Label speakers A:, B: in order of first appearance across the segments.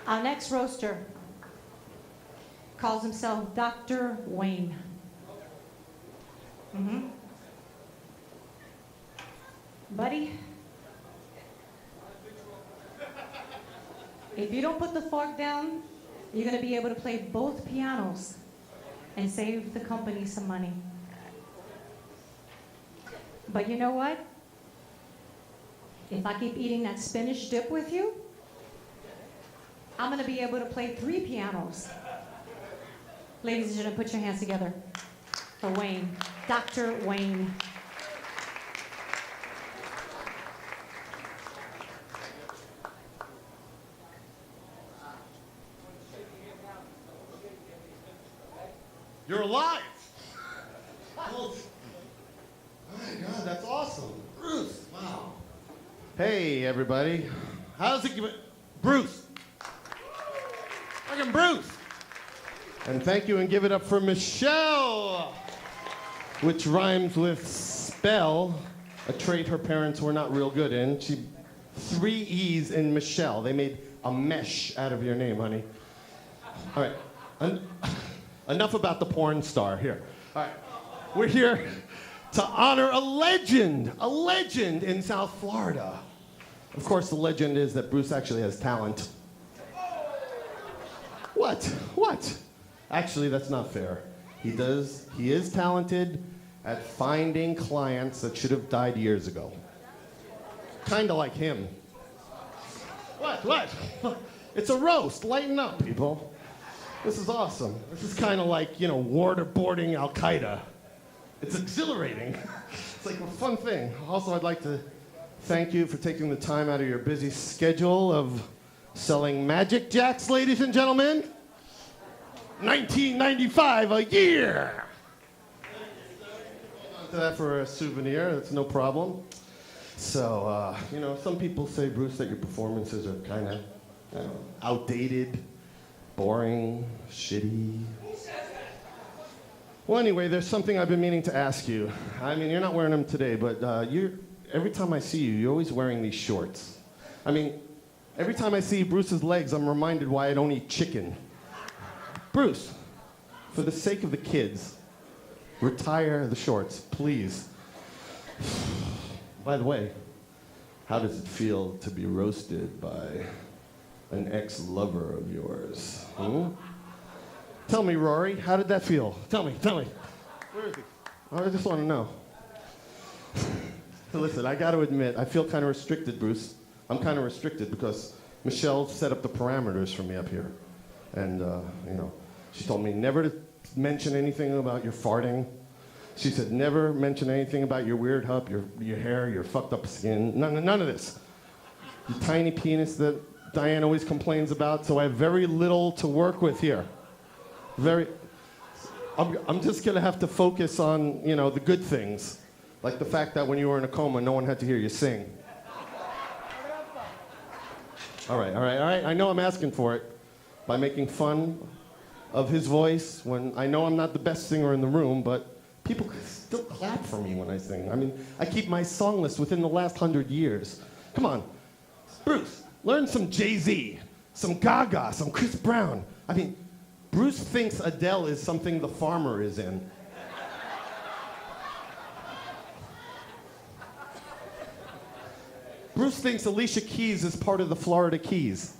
A: Our next roaster calls himself Dr. Wayne. Buddy, if you don't put the fork down, you're going to be able to play both pianos and save the company some money. But you know what? If I keep eating that spinach dip with you, I'm going to be able to play 3 pianos. Ladies and gentlemen, put your hands together for Wayne, Dr. Wayne.
B: You're alive! Oh my God, that's awesome. Bruce, wow. Hey, everybody. How's it going? Bruce! Fucking Bruce! And thank you and give it up for Michelle, which rhymes with spell, a trait her parents were not real good in. 3 E's in Michelle. They made a mesh out of your name, honey. All right. Enough about the porn star here. All right. We're here to honor a legend in South Florida. Of course, the legend is that Bruce actually has talent. What? Actually, that's not fair. He is talented at finding clients that should have died years ago. Kind of like him. What? It's a roast. Lighten up, people. This is awesome. This is kind of like, waterboarding Al-Qaeda. It's exhilarating. It's like a fun thing. Also, I'd like to thank you for taking the time out of your busy schedule of selling Magic Jacks, ladies and gentlemen. $19.95 a year. To that for a souvenir, that's no problem. So, some people say, Bruce, that your performances are kind of outdated, boring, shitty. Well, anyway, there's something I've been meaning to ask you. I mean, you're not wearing them today, but every time I see you, you're always wearing these shorts. I mean, every time I see Bruce's legs, I'm reminded why I don't eat chicken. Bruce, for the sake of the kids, retire the shorts, please. By the way, how does it feel to be roasted by an ex-lover of yours? Tell me, Rory, how did that feel? Tell me. Where is he? I just want to know. Listen, I got to admit, I feel kind of restricted, Bruce. I'm kind of restricted because Michelle set up the parameters for me up here. And, she told me never to mention anything about your farting. She said never mention anything about your weird hump, your hair, your fucked up skin. None of this. The tiny penis that Diane always complains about, so I have very little to work with here. I'm just gonna have to focus on, the good things. Like the fact that when you were in a coma, no one had to hear you sing. All right. I know I'm asking for it by making fun of his voice when I know I'm not the best singer in the room, but people still clap for me when I sing. I mean, I keep my song list within the last 100 years. Come on, Bruce, learn some Jay-Z, some Gaga, some Chris Brown. I mean, Bruce thinks Adele is something the farmer is in. Bruce thinks Alicia Keys is part of the Florida Keys.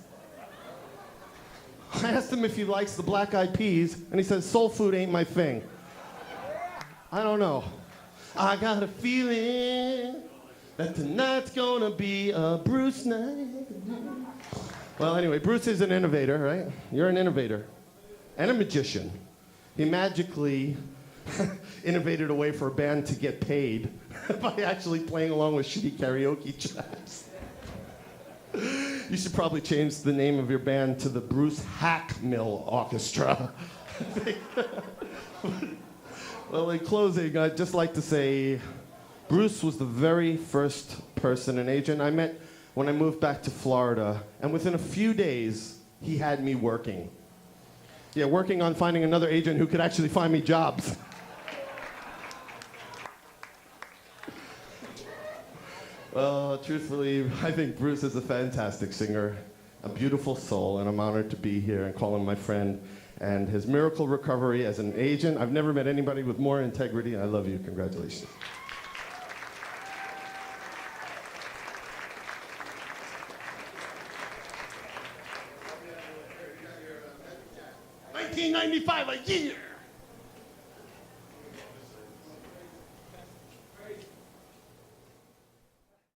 B: I asked him if he likes the Black Eyed Peas, and he says, soul food ain't my thing. I don't know. I got a feeling that tonight's gonna be a Bruce night. Well, anyway, Bruce is an innovator, right? You're an innovator and a magician. He magically innovated a way for a band to get paid by actually playing along with shitty karaoke tracks. You should probably change the name of your band to the Bruce Hackmill Orchestra. Well, in closing, I'd just like to say Bruce was the very first person, an agent I met when I moved back to Florida. And within a few days, he had me working. Yeah, working on finding another agent who could actually find me jobs. Well, truthfully, I think Bruce is a fantastic singer. a beautiful soul, and I'm honored to be here and call him my friend. And his miracle recovery as an agent. I've never met anybody with more integrity. I love you. Congratulations. $19.95 a year.